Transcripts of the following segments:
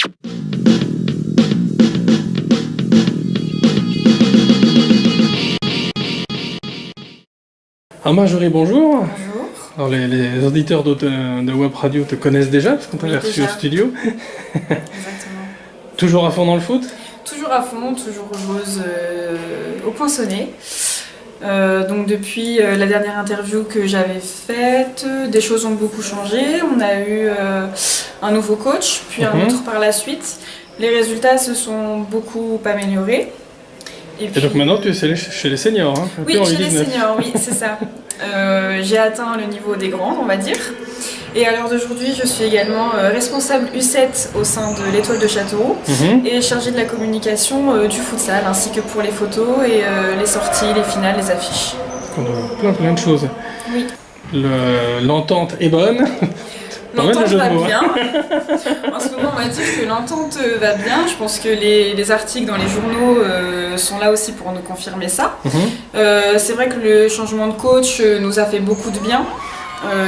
Alors Marjorie, bonjour. Bonjour. Alors les auditeurs de Web Radio te connaissent déjà parce qu'on t'avait reçu au studio. Exactement. Toujours à fond dans le foot? Toujours à fond, toujours joueuse au poinçonnet. Donc depuis la dernière interview que j'avais faite, des choses ont beaucoup changé. On a eu un nouveau coach, puis un autre par la suite. Les résultats se sont beaucoup améliorés. Et donc maintenant tu es chez les seniors, hein? Oui, chez les seniors, oui, c'est ça. J'ai atteint le niveau des grands, on va dire. Et à l'heure d'aujourd'hui, je suis également responsable U7 au sein de l'Étoile de Châteauroux et chargée de la communication du futsal, ainsi que pour les photos et les sorties, les finales, les affiches. Plein de choses. Oui. L'entente est bonne. L'entente va bien. En ce moment, on va dire que l'entente va bien. Je pense que les articles dans les journaux sont là aussi pour nous confirmer ça. C'est vrai que le changement de coach nous a fait beaucoup de bien.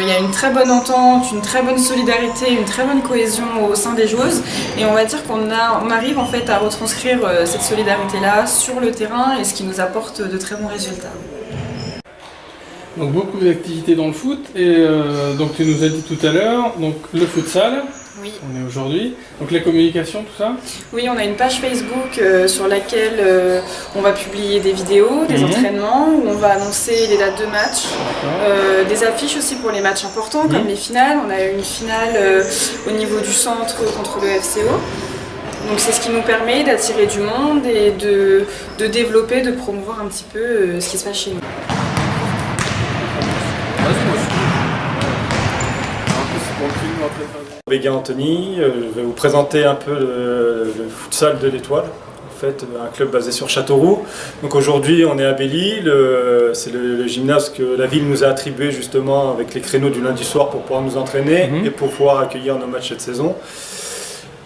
Il y a une très bonne entente, une très bonne solidarité, une très bonne cohésion au sein des joueuses. Et on va dire qu'on arrive en fait à retranscrire cette solidarité-là sur le terrain et ce qui nous apporte de très bons résultats. Donc beaucoup d'activités dans le foot et donc tu nous as dit tout à l'heure, donc le futsal, oui. On est aujourd'hui, donc la communication, tout ça? Oui, on a une page Facebook sur laquelle on va publier des vidéos, des entraînements, où on va annoncer les dates de match, des affiches aussi pour les matchs importants comme les finales. On a eu une finale au niveau du centre contre le FCO. Donc c'est ce qui nous permet d'attirer du monde et de développer, de promouvoir un petit peu ce qui se passe chez nous. Béguin Anthony, je vais vous présenter un peu le futsal de l'Étoile, en fait un club basé sur Châteauroux. Donc aujourd'hui on est à Belle-Île, c'est le gymnase que la ville nous a attribué justement avec les créneaux du lundi soir pour pouvoir nous entraîner et pour pouvoir accueillir nos matchs cette saison.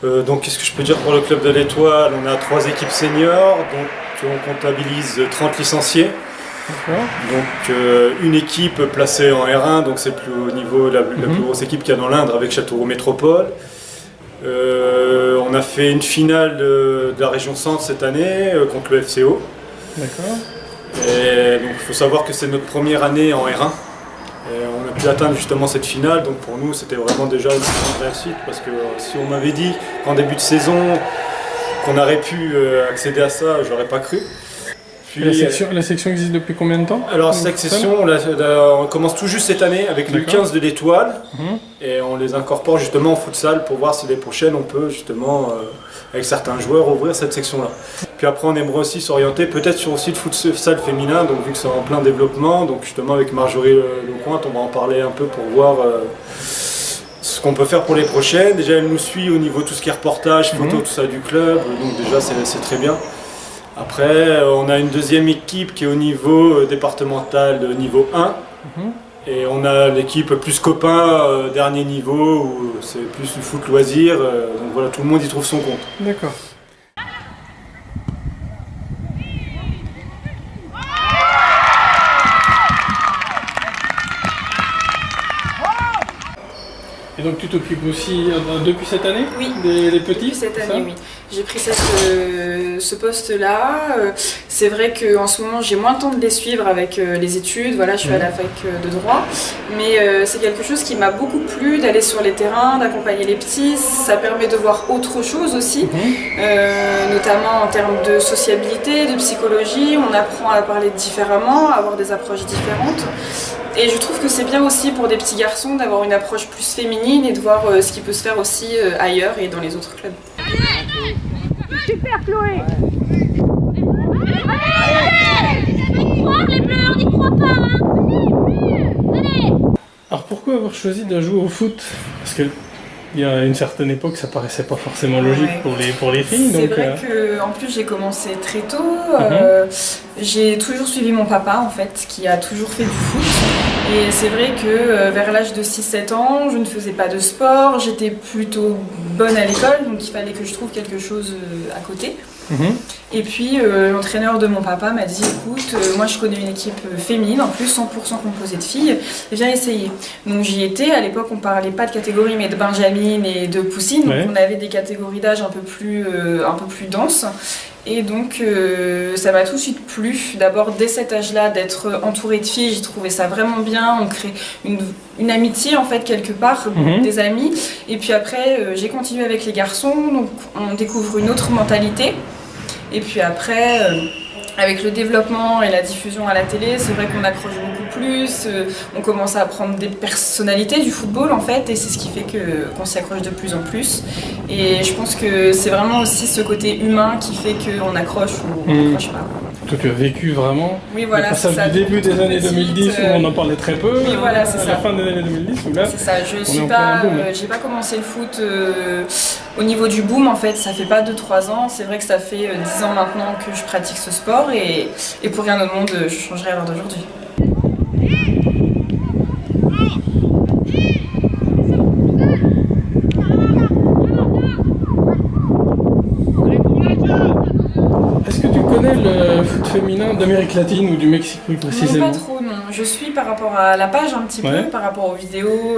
Donc qu'est-ce que je peux dire pour le club de l'Étoile? On a 3 équipes seniors, donc on comptabilise 30 licenciés. Donc une équipe placée en R1, donc c'est plus haut niveau, la plus grosse équipe qu'il y a dans l'Indre avec Châteauroux Métropole. On a fait une finale de la région Centre cette année contre le FCO. D'accord. Et donc il faut savoir que c'est notre première année en R1. Et on a pu atteindre justement cette finale, donc pour nous c'était vraiment déjà une grande réussite parce que si on m'avait dit qu'en début de saison qu'on aurait pu accéder à ça, je n'aurais pas cru. La section existe depuis combien de temps? Alors cette section, on commence tout juste cette année avec le 15 de l'Étoile et on les incorpore justement en futsal pour voir si les prochaines on peut justement avec certains joueurs ouvrir cette section-là. Puis après on aimerait aussi s'orienter peut-être sur aussi le futsal féminin, donc vu que c'est en plein développement, donc justement avec Marjorie Lecointe on va en parler un peu pour voir ce qu'on peut faire pour les prochaines. Déjà elle nous suit au niveau de tout ce qui est reportage, photos, tout ça du club, donc déjà c'est très bien. Après, on a une deuxième équipe qui est au niveau départemental, niveau 1. Et on a l'équipe plus copain, dernier niveau, où c'est plus du foot loisir. Donc voilà, tout le monde y trouve son compte. D'accord. Et donc tu t'occupes aussi depuis cette année? Oui, des petits? Depuis cette année, oui. J'ai pris ce poste-là. C'est vrai qu'en ce moment, j'ai moins le temps de les suivre avec les études. Voilà, je suis à la fac de droit. Mais c'est quelque chose qui m'a beaucoup plu, d'aller sur les terrains, d'accompagner les petits. Ça permet de voir autre chose aussi, notamment en termes de sociabilité, de psychologie. On apprend à parler différemment, à avoir des approches différentes. Et je trouve que c'est bien aussi pour des petits garçons d'avoir une approche plus féminine et de voir ce qui peut se faire aussi ailleurs et dans les autres clubs. Super Chloé! Les bleus, on n'y croit pas, hein. Allez. Alors pourquoi avoir choisi de jouer au foot? Parce que il y a une certaine époque, ça paraissait pas forcément logique pour les filles. C'est vrai qu'en plus j'ai commencé très tôt. J'ai toujours suivi mon papa en fait, qui a toujours fait du foot. Et c'est vrai que vers l'âge de 6-7 ans, je ne faisais pas de sport, j'étais plutôt bonne à l'école, donc il fallait que je trouve quelque chose à côté. Et puis l'entraîneur de mon papa m'a dit écoute, moi je connais une équipe féminine, en plus 100% composée de filles, viens essayer. Donc j'y étais, à l'époque on parlait pas de catégorie mais de benjamine et de poussine, donc on avait des catégories d'âge un peu plus denses. Et donc ça m'a tout de suite plu, d'abord dès cet âge-là d'être entourée de filles, j'ai trouvé ça vraiment bien, on crée une amitié en fait quelque part, des amis. Et puis après j'ai continué avec les garçons, donc on découvre une autre mentalité. Et puis après, avec le développement et la diffusion à la télé, c'est vrai qu'on accroche beaucoup plus, on commence à apprendre des personnalités du football en fait, et c'est ce qui fait qu'on s'y accroche de plus en plus. Et je pense que c'est vraiment aussi ce côté humain qui fait qu'on accroche ou on n'accroche pas. Toi, tu as vécu vraiment le passage du début des années 2010 où on en parlait très peu, à la fin des années 2010 où là, c'est ça, j'ai pas commencé le foot au niveau du boom en fait, ça fait pas 2-3 ans, c'est vrai que ça fait 10 ans maintenant que je pratique ce sport et pour rien au monde je changerai à l'heure d'aujourd'hui. Est-ce que tu connais le foot féminin d'Amérique latine ou du Mexique plus précisément? Non, pas trop, non. Je suis par rapport à la page un petit peu, par rapport aux vidéos,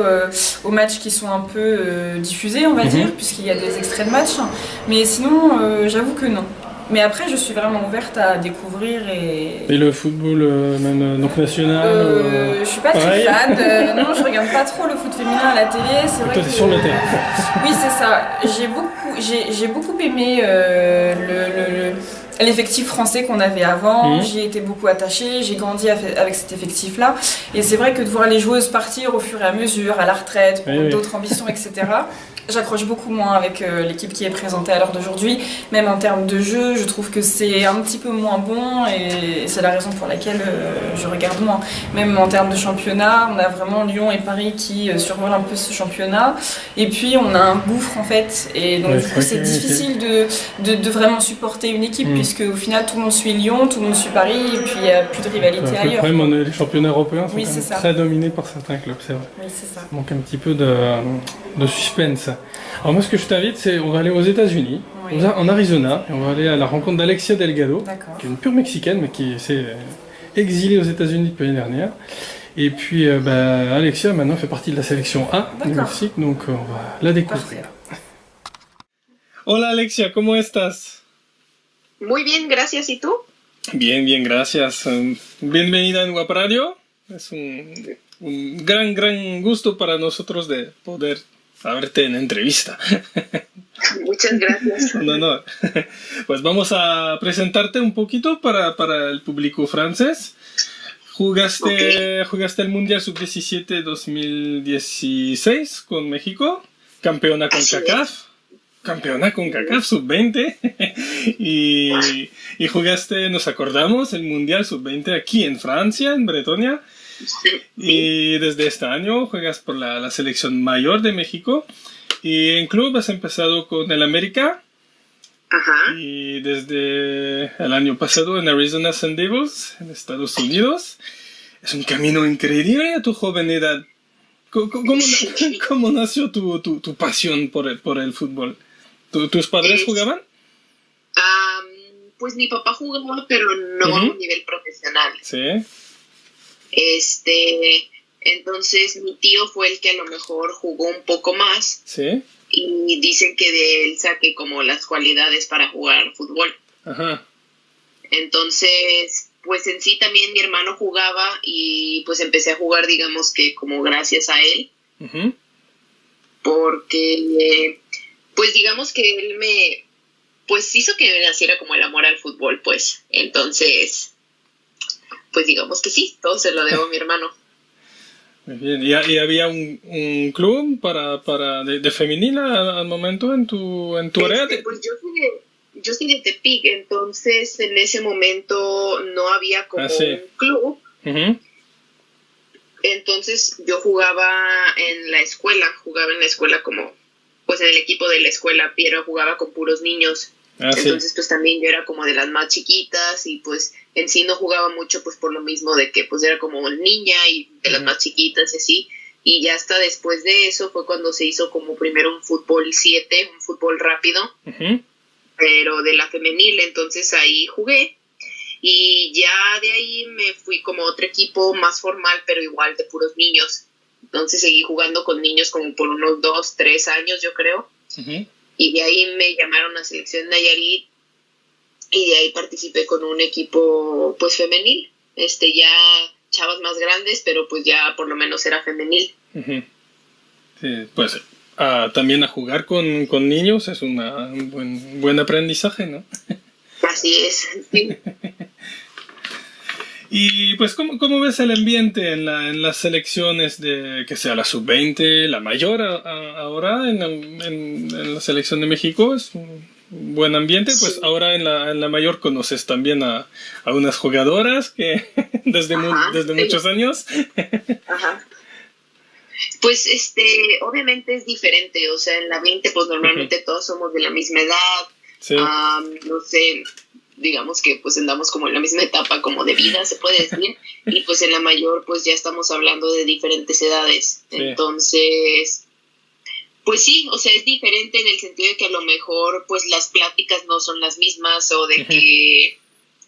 aux matchs qui sont un peu diffusés, on va dire, puisqu'il y a des extraits de matchs. Mais sinon, j'avoue que non. Mais après, je suis vraiment ouverte à découvrir et le football, même donc national je suis pas très fan. Non, je regarde pas trop le foot féminin à la télé. C'est vrai toi, t'es sur le terrain. Oui, c'est ça. J'ai beaucoup aimé l'effectif français qu'on avait avant. J'y étais beaucoup attachée. J'ai grandi avec cet effectif-là. Et c'est vrai que de voir les joueuses partir au fur et à mesure, à la retraite, pour d'autres ambitions, etc., j'accroche beaucoup moins avec l'équipe qui est présentée à l'heure d'aujourd'hui. Même en termes de jeu, je trouve que c'est un petit peu moins bon et c'est la raison pour laquelle je regarde moins. Même en termes de championnat, on a vraiment Lyon et Paris qui survolent un peu ce championnat. Et puis on a un gouffre en fait. Et donc du coup c'est difficile de vraiment supporter une équipe puisque au final tout le monde suit Lyon, tout le monde suit Paris et puis il n'y a plus de rivalité ailleurs. Le problème, les championnats européens sont quand même très dominés par certains clubs, c'est vrai. Oui, c'est ça. Il manque un petit peu de suspense. Alors moi ce que je t'invite, c'est on va aller aux États-Unis, en Arizona, et on va aller à la rencontre d'Alexia Delgado, qui est une pure mexicaine mais qui s'est exilée aux États-Unis depuis l'année dernière. Et puis Alexia maintenant fait partie de la sélection A du Mexique, donc on va la découvrir. Hola Alexia, ¿cómo estás? Muy bien, gracias. ¿Y tú? Bien, bien, gracias. Bienvenida en WAP Radio. Es un gran gusto para nosotros de poder verte en entrevista. Muchas gracias. Un honor. Pues vamos a presentarte un poquito para el público francés. Jugaste el Mundial Sub-17 2016 con México, campeona con CONCACAF. Campeona con CONCACAF Sub-20 y jugaste, nos acordamos, el Mundial Sub-20 aquí en Francia, en Bretonia. Y desde este año juegas por la selección mayor de México y en club has empezado con el América. Y desde el año pasado en Arizona Sun Devils en Estados Unidos. Es un camino increíble a tu joven edad. ¿Cómo nació tu pasión por el fútbol? ¿Tus padres jugaban? Pues mi papá jugaba, pero no a un nivel profesional. Sí. Entonces mi tío fue el que a lo mejor jugó un poco más. Sí. Y dicen que de él saqué como las cualidades para jugar fútbol. Ajá. Entonces, pues en sí también mi hermano jugaba y pues empecé a jugar, digamos que como gracias a él. Porque, pues digamos que él pues hizo que me naciera como el amor al fútbol, pues. Entonces, pues digamos que sí, todo se lo debo a mi hermano. Muy bien. ¿Y había un club de femenil al momento en tu área? Pues yo soy de Tepic, entonces en ese momento no había como un club. Entonces yo jugaba en la escuela como, pues en el equipo de la escuela, pero jugaba con puros niños. Entonces pues también yo era como de las más chiquitas y pues en sí no jugaba mucho pues por lo mismo de que pues era como niña y de las más chiquitas y así. Y ya hasta después de eso fue cuando se hizo como primero un fútbol 7, un fútbol rápido. pero de la femenil, entonces ahí jugué. Y ya de ahí me fui como a otro equipo más formal, pero igual de puros niños. Entonces seguí jugando con niños como por unos 2, 3 años, yo creo. Uh-huh. Y de ahí me llamaron a Selección Nayarit y de ahí participé con un equipo pues femenil. Ya chavas más grandes, pero pues ya por lo menos era femenil. Uh-huh. Sí, pues también a jugar con niños es un buen aprendizaje, ¿no? Así es, sí. Y pues, ¿cómo ves el ambiente en las selecciones de, que sea la sub-20, la mayor ahora en la selección de México? ¿Es un buen ambiente? Pues sí. Ahora en la mayor conoces también a unas jugadoras que desde muchos años. Ajá. Pues obviamente es diferente, o sea, en la 20 pues normalmente todos somos de la misma edad. Sí. No sé, digamos que pues andamos como en la misma etapa como de vida, se puede decir, y pues en la mayor pues ya estamos hablando de diferentes edades, sí. Entonces pues sí, o sea, es diferente en el sentido de que a lo mejor pues las pláticas no son las mismas, o de que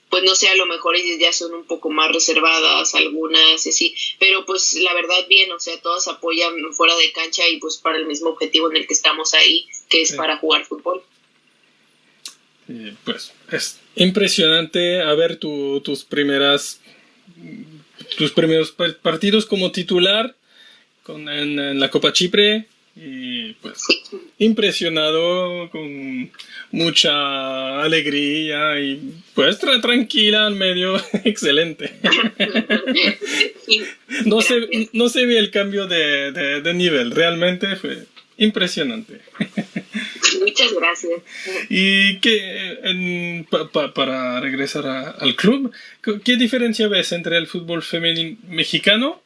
pues no sé, a lo mejor ellas ya son un poco más reservadas, algunas, sí, pero pues la verdad bien, o sea, todas apoyan fuera de cancha y pues para el mismo objetivo en el que estamos ahí, que es para jugar fútbol. Pues es impresionante a ver tus primeros partidos como titular en la Copa Chipre, y pues impresionado, con mucha alegría y pues tranquila al medio. Excelente. No se ve el cambio de nivel, realmente fue impresionante. Muchas gracias. Y para regresar al club, ¿qué diferencia ves entre el fútbol femenino mexicano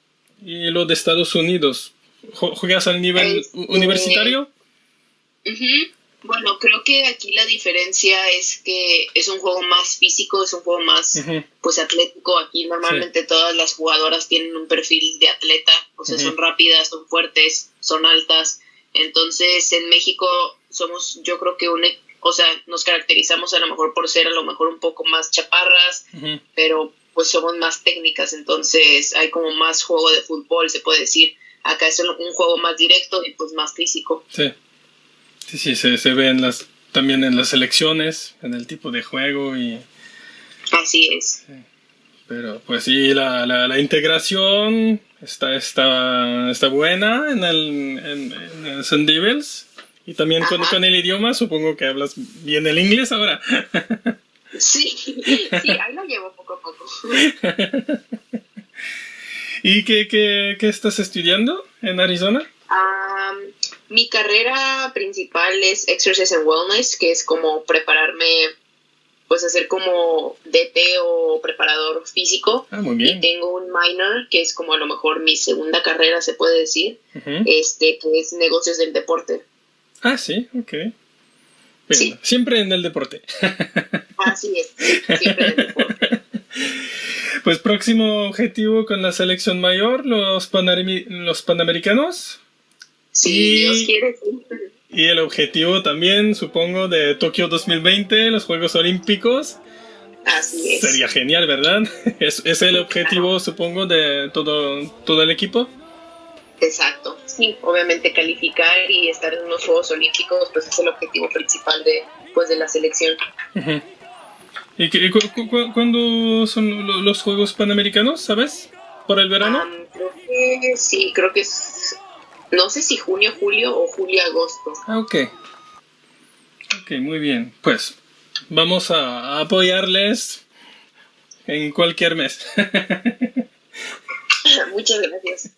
y lo de Estados Unidos? ¿Juegas al nivel universitario? Uh-huh. Bueno, creo que aquí la diferencia es que es un juego más físico, es un juego más pues atlético. Aquí normalmente todas las jugadoras tienen un perfil de atleta, o sea, son rápidas, son fuertes, son altas. Entonces en México somos, yo creo que nos caracterizamos a lo mejor por ser a lo mejor un poco más chaparras, pero pues somos más técnicas, entonces hay como más juego de fútbol, se puede decir. Acá es un juego más directo y pues más físico. Sí, se ve también en las selecciones, en el tipo de juego y... Así es. Sí. Pero pues sí, la integración está buena en el St. Devils, y también con el idioma, supongo que hablas bien el inglés ahora. Sí, ahí lo llevo poco a poco. ¿Y qué estás estudiando en Arizona? Mi carrera principal es Exercise and Wellness, que es como prepararme, pues hacer como DT o preparador físico. Muy bien. Y tengo un minor, que es como a lo mejor mi segunda carrera, se puede decir, que es negocios del deporte. Sí, ok. Bueno, sí. Siempre en el deporte. Así es, siempre en el deporte. Pues próximo objetivo con la selección mayor, los Panamericanos. Sí, Dios quiere. Y el objetivo también, supongo, de Tokio 2020, los Juegos Olímpicos. Así es. Sería genial, ¿verdad? ¿Es el objetivo, supongo, de todo el equipo? Exacto. Sí, obviamente calificar y estar en unos Juegos Olímpicos, pues es el objetivo principal de la selección. Uh-huh. ¿Y cuándo son los Juegos Panamericanos, sabes? ¿Por el verano? Creo que es... No sé si junio, julio o julio-agosto. Ok, muy bien. Pues vamos a apoyarles en cualquier mes. Muchas gracias.